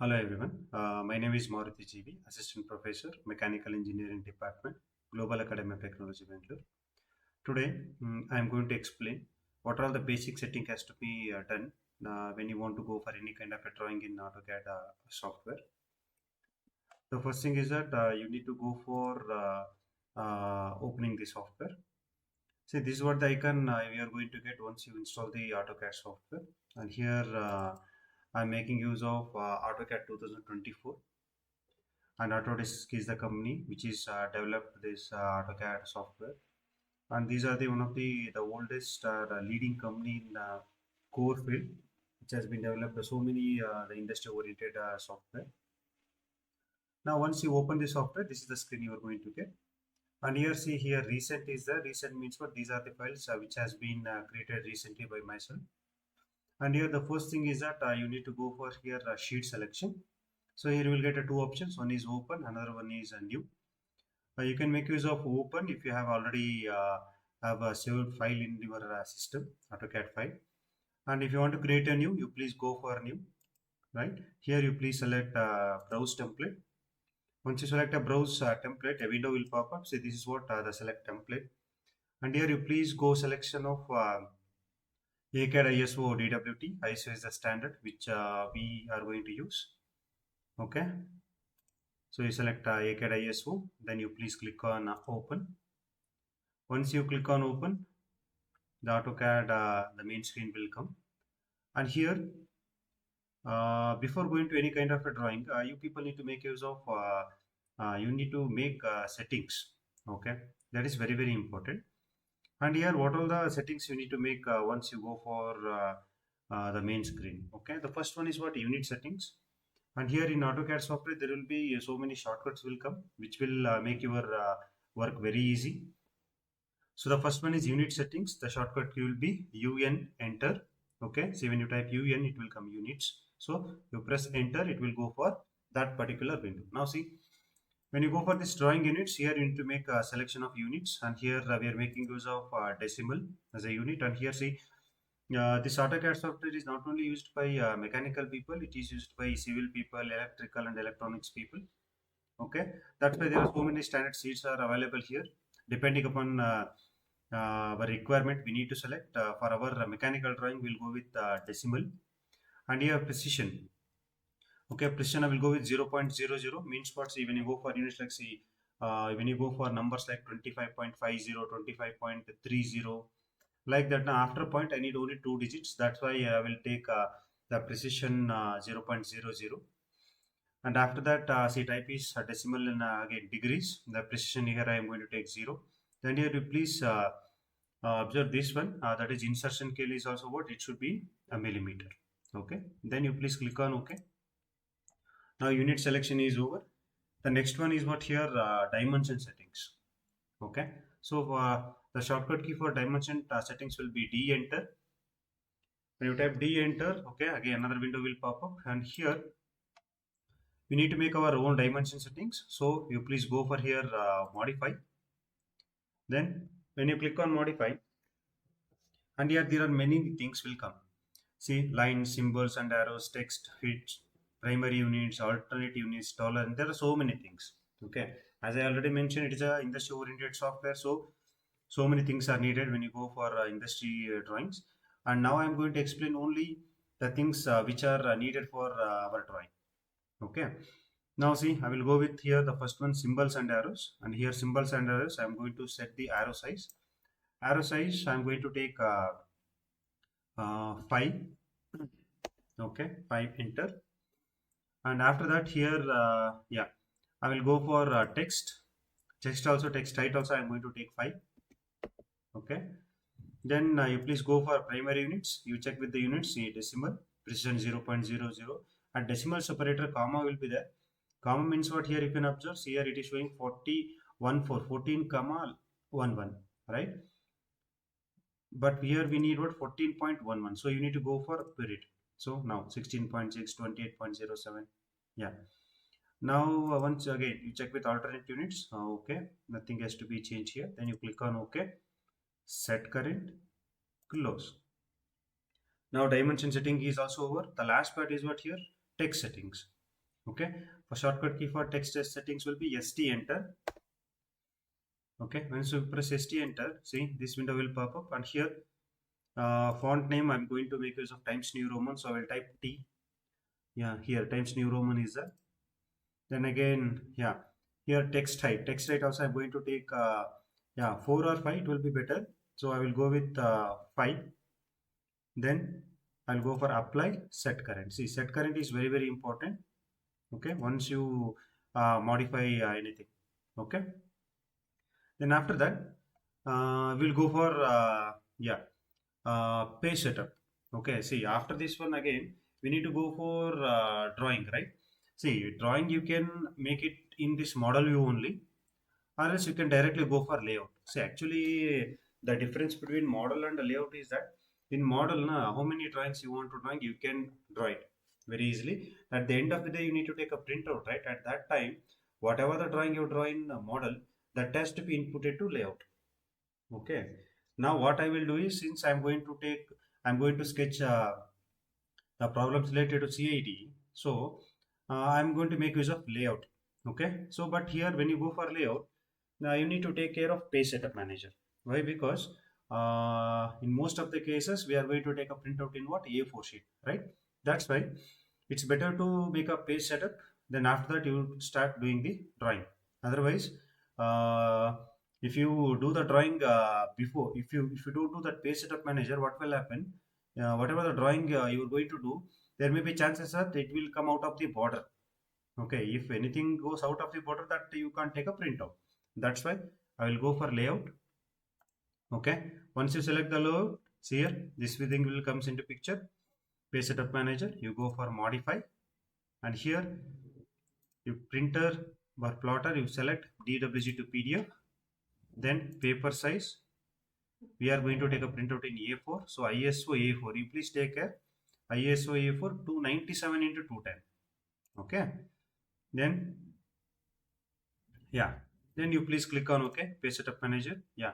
Hello everyone. My name is Maruti GB, Assistant Professor, Mechanical Engineering Department, Global Academy of Technology, Bangalore. Today, I am going to explain what all the basic setting has to be done when you want to go for any kind of a drawing in AutoCAD software. The first thing is that you need to go for opening the software. See, this is what the icon we are going to get once you install the AutoCAD software. And here I'm making use of AutoCAD 2024. And Autodesk is the company which is developed this AutoCAD software, and these are the one of the oldest the leading company in core field, which has been developed so many the industry oriented software. Now once you open the software, this is the screen you are going to get, and here see here recent is the recent means what these are the files which has been created recently by myself. And here the first thing is that you need to go for here sheet selection. So here you will get two options, one is open, another one is new. You can make use of open if you have already have a saved file in your system, AutoCAD file. And if you want to create a new, you please go for new, right? Here you please select browse template. Once you select a browse template, a window will pop up. So this is what the select template. And here you please go selection of AutoCAD ISO DWT. ISO is the standard which we are going to use. Okay. So you select AutoCAD ISO, then you please click on open. Once you click on open, the AutoCAD, the main screen will come. And here, before going to any kind of a drawing, you people need to make use of, you need to make settings. Okay, that is very, very important. And here, what all the settings you need to make once you go for the main screen. Okay, the first one is what unit settings. And here in AutoCAD software, there will be so many shortcuts will come, which will make your work very easy. So the first one is unit settings. The shortcut key will be UN enter. Okay. So when you type UN, it will come units. So you press enter, it will go for that particular window. Now see, when you go for this drawing units, here you need to make a selection of units. And here we are making use of decimal as a unit. And here see, this AutoCAD software is not only used by mechanical people, it is used by civil people, electrical and electronics people. Okay. That's why there are so many standard sheets are available here. Depending upon our requirement, we need to select for our mechanical drawing, we'll go with decimal. And here precision. Okay, precision I will go with 0.00, means what? See, when you go for units like see, when you go for numbers like 25.50, 25.30, like that. Now after point I need only two digits, that's why I will take the precision 0.00. And after that, see, type is decimal in again degrees. The precision here I am going to take 0. Then here you please observe this one, that is insertion scale is also what it should be a millimeter. Okay, then you please click on OK. Now unit selection is over. The next one is what here dimension settings. Okay, so the shortcut key for dimension settings will be D enter. When you type D enter, okay, again another window will pop up, and here we need to make our own dimension settings. So you please go for here modify. Then when you click on modify, and here there are many things will come. See, lines, symbols and arrows, text, fits, primary units, alternate units, tolerance. There are so many things. Okay, as I already mentioned, it is a industry oriented software. So many things are needed when you go for industry drawings. And now I am going to explain only the things which are needed for our drawing. Okay. Now see, I will go with here the first one, symbols and arrows. And here symbols and arrows, I am going to set the arrow size. Arrow size, I am going to take 5. Okay, 5 enter. And after that here, yeah, I will go for text. Text also, text height also, I am going to take 5. Okay. Then you please go for primary units. You check with the units, see decimal, precision 0.00. And decimal separator, comma will be there. Comma means what? Here you can observe. See here it is showing 41 for 14 comma 11, right? But here we need what? 14.11. So you need to go for period. So now 16.6, 28.07. Yeah. Now once again you check with alternate units. Okay, nothing has to be changed here. Then you click on OK. Set current, close. Now dimension setting is also over. The last part is what here? Text settings. Okay, for shortcut key for text settings will be ST enter. Okay, once you press ST enter, see this window will pop up, and here font name I'm going to make use of Times New Roman, so I will type T. Yeah, here Times New Roman is there. Then again, yeah, here text height also I'm going to take yeah, 4 or 5, it will be better, so I will go with 5. Then I'll go for apply set current. See, set current is very important. Okay, once you modify anything. Okay, then after that we'll go for yeah, page setup. Okay, see, after this one again we need to go for drawing, right? See, drawing you can make it in this model view only, or else you can directly go for layout. See, actually the difference between model and layout is that in model how many drawings you want to draw, you can draw it very easily. At the end of the day you need to take a printout, right? At that time whatever the drawing you draw in model, that has to be inputted to layout. Okay, now what I will do is, since I'm going to sketch the problems related to CID, so I'm going to make use of layout. Okay, so but here when you go for layout, now you need to take care of page setup manager. Why? Because in most of the cases we are going to take a printout in what, A4 sheet, right? That's why it's better to make a page setup, then after that you start doing the drawing. Otherwise uh, if you do the drawing before, if you don't do that page setup manager, what will happen, whatever the drawing you are going to do, there may be chances that it will come out of the border. Okay, if anything goes out of the border, that you can't take a printout. That's why I will go for layout. Okay, once you select the layout, see here this thing will comes into picture. Page setup manager, you go for modify, and here you printer or plotter, you select DWG to PDF. Then paper size, we are going to take a printout in A4, so ISO A4, you please take care, ISO A4 297 into 210. Okay, then yeah, then you please click on OK, page setup manager. Yeah,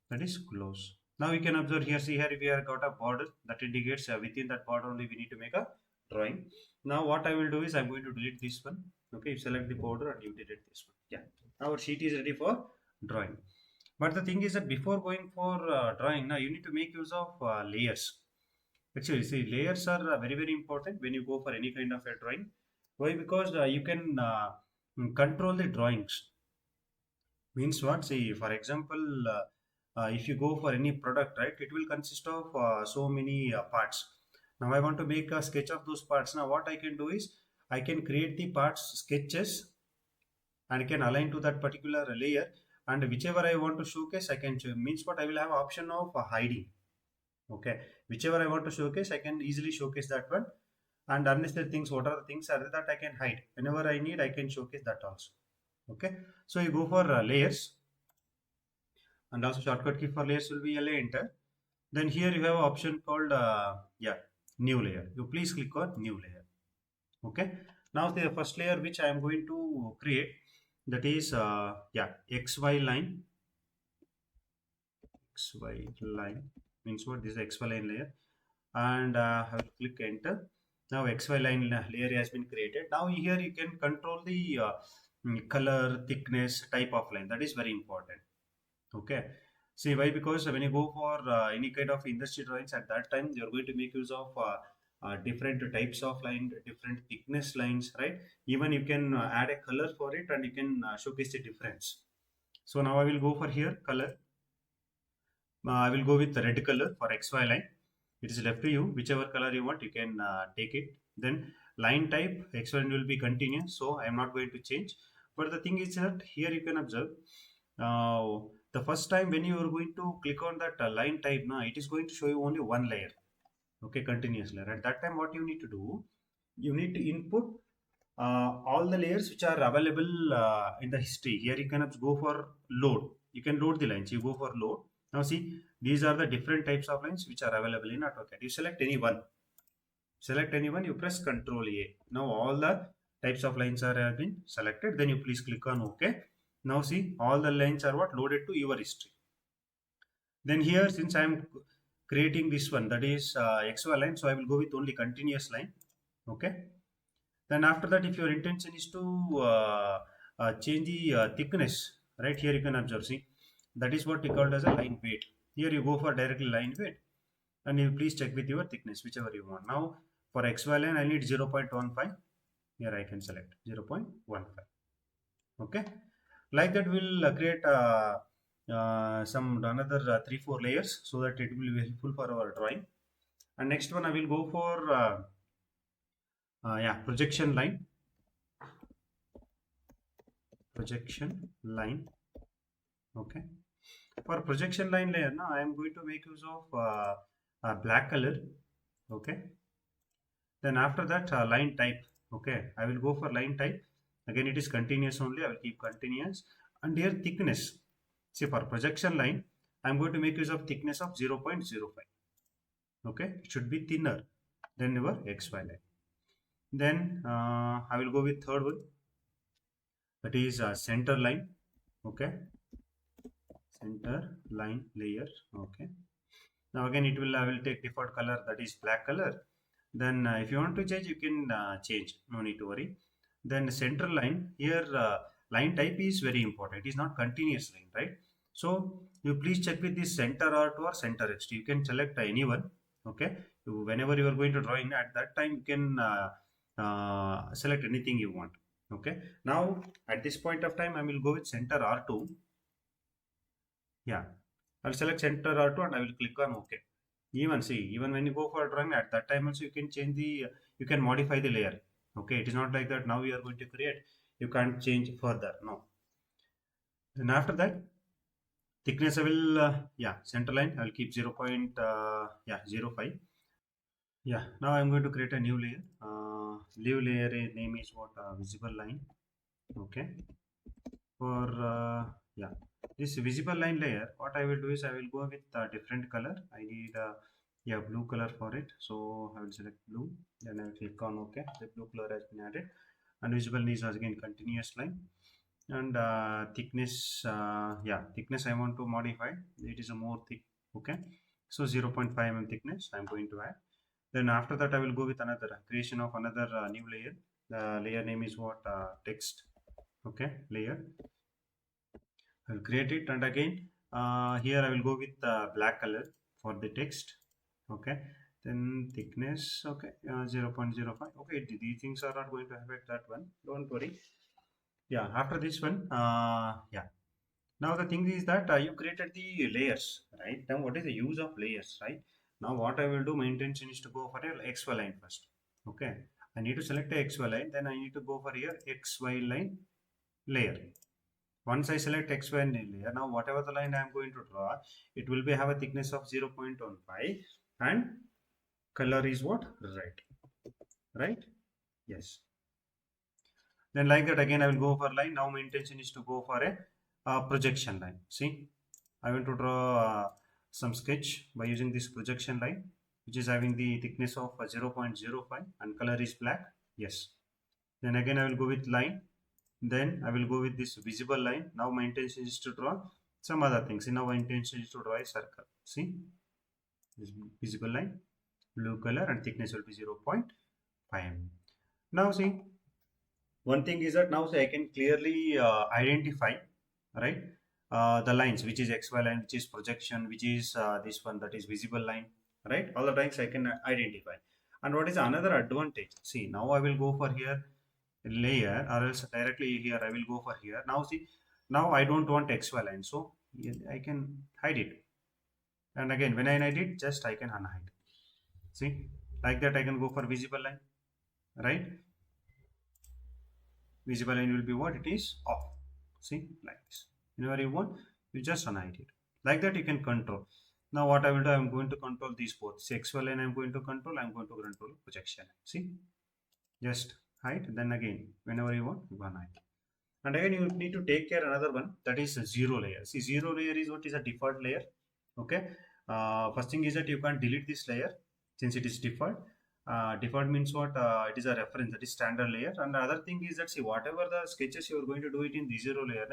that is close. Now you can observe here, see here we have got a border that indicates within that border only we need to make a drawing. Now what I will do is I'm going to delete this one. Okay, you select the border and you delete this one. Yeah, our sheet is ready for drawing. But the thing is that before going for drawing, now you need to make use of layers. Actually, see, layers are very important when you go for any kind of a drawing. Why? Because you can control the drawings. Means what? See, for example, if you go for any product, right, it will consist of so many parts. Now I want to make a sketch of those parts. Now what I can do is I can create the parts sketches and can align to that particular layer, and whichever I want to showcase I can means what, I will have option of hiding. Okay, whichever I want to showcase I can easily showcase that one, and unnecessary things, what are the things are that I can hide, whenever I need I can showcase that also. Okay, so you go for layers, and also shortcut key for layers will be LA enter. Then here you have an option called yeah, new layer, you please click on new layer. Okay, now the first layer which I am going to create, that is yeah, XY line. XY line means what, this is XY line layer, and I will click enter. Now XY line layer has been created. Now here you can control the color, thickness, type of line, that is very important. Okay, see why? Because when you go for any kind of industry drawings, at that time you're going to make use of different types of line, different thickness lines, right? Even you can add a color for it, and you can showcase the difference. So now I will go for here color. I will go with the red color for XY line. It is left to you, whichever color you want you can take it. Then line type XY line will be continuous, so I am not going to change. But the thing is that here you can observe the first time when you are going to click on that line type, now it is going to show you only one layer. Okay, continuous layer. At that time what you need to do, you need to input all the layers which are available in the history. Here you can go for load, you can load the lines, you go for load. Now see, these are the different types of lines which are available in AutoCAD. You select any one, you press Ctrl A. Now all the types of lines are have been selected, then you please click on OK. Now see, all the lines are what, loaded to your history. Then here, since I am creating this one, that is XY line, so I will go with only continuous line. Okay, Then after that, if your intention is to change the thickness, right here you can observe, see, that is what we called as a line weight. Here you go for directly line weight, and you please check with your thickness whichever you want. Now for XY line I need 0.15. Here I can select 0.15. Okay, like that we'll create some another 3-4 layers so that it will be helpful for our drawing. And next one I will go for yeah, projection line. Okay, for projection line layer now I am going to make use of a black color. Okay, then after that line type. Okay, I will go for line type. Again it is continuous only, I will keep continuous. And here thickness, see, for projection line I am going to make use of thickness of 0.05. okay, it should be thinner than your XY line. Then I will go with third one, that is center line. Okay, center line layer. Okay, now again it will, I will take default color, that is black color. Then if you want to change, you can change, no need to worry. Then central line here, line type is very important, it is not continuous line, right? So you please check with this center R2 or center H2, you can select anyone. Okay, whenever you are going to drawing, at that time you can select anything you want. Okay, now at this point of time I will go with center R2. Yeah, I'll select center R2 and I will click on OK. Even see, even when you go for drawing, at that time also you can change the, you can modify the layer. Okay, it is not like that now you are going to create, you can't change further, no. Then after that, thickness I will, yeah, center line I will keep 0. Yeah, 0.5. Yeah, now I'm going to create a new layer. New layer name is what, visible line. Okay, for yeah, this visible line layer, what I will do is I will go with a different color. I need yeah, blue color for it, so I will select blue. Then I will click on OK. The blue color has been added. And visible is again continuous line. And thickness, yeah, thickness I want to modify, it is a more thick. Okay, so 0.5 mm thickness I'm going to add. Then after that I will go with another creation of another new layer. The layer name is what, text. Okay, layer, I will create it. And again here I will go with black color for the text. Okay, then thickness, okay, 0.05. Okay, these things are not going to affect that one, don't worry. Yeah, after this one, yeah, now the thing is that you created the layers, right? Now what is the use of layers, right? Now what I will do, my intention is to go for a XY line first. Okay, I need to select a XY line, then I need to go for here XY line layer. Once I select XY layer, now whatever the line I am going to draw, it will be have a thickness of 0.15 and color is what, red, right? Yes. Then like that again I will go for line. Now my intention is to go for a projection line. See, I want to draw some sketch by using this projection line, which is having the thickness of 0.05 and color is black. Yes. Then again I will go with line. Then I will go with this visible line. Now my intention is to draw some other things. Now my intention is to draw a circle. See, this visible line, blue color, and thickness will be 0.5. Now see, one thing is that now say I can clearly identify, right, the lines, which is XY line, which is projection, which is this one, that is visible line, right? All the times I can identify. And what is another advantage? See, now I will go for here layer, or else directly here I will go for here. Now see, now I don't want XY line, so I can hide it. And again, when I hide it, just I can unhide. See, like that I can go for visible line, right? Visible line will be what, it is off. See, like this, whenever you want, you just unhide it. Like that you can control. Now what I will do, I am going to control these both. See, XY line I am going to control, I am going to control projection. See, just hide, then again whenever you want, you unhide. And again you need to take care another one, that is zero layer. See, zero layer is what is a default layer. Okay, first thing is that you can't delete this layer since it is default. Default means what, it is a reference, that is standard layer. And the other thing is that, see, whatever the sketches you are going to do it in the zero layer,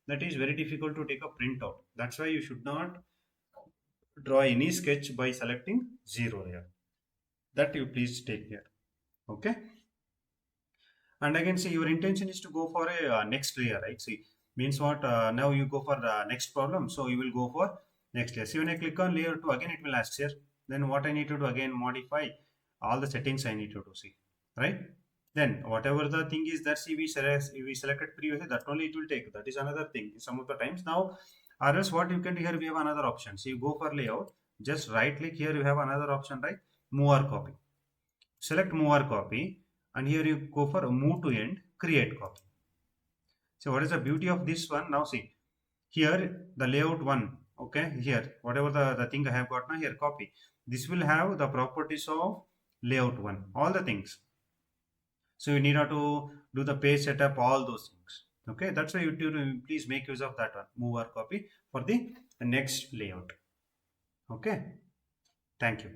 that is very difficult to take a printout. That's why you should not draw any sketch by selecting zero layer. That you please take care. Okay, And again, see, your intention is to go for a next layer, right? See, means what? Now you go for the next problem, so you will go for next layer. See, when I click on layer 2, again it will ask here, then what I need to do, again modify all the settings I need to do, see, right? Then whatever the thing is that, see, we selected previously, that only it will take. That is another thing some of the times. Now, or else what you can do here, we have another option. So you go for layout, just right click here, you have another option, right? Move or copy. Select move or copy, and here you go for move to end, create copy. So what is the beauty of this one? Now see, here the layout one, okay, here whatever the thing I have got now, here copy. This will have the properties of layout one, all the things. So you need not to do the page setup, all those things. Okay, that's why you do, please make use of that one, move or copy for the next layout. Okay, thank you.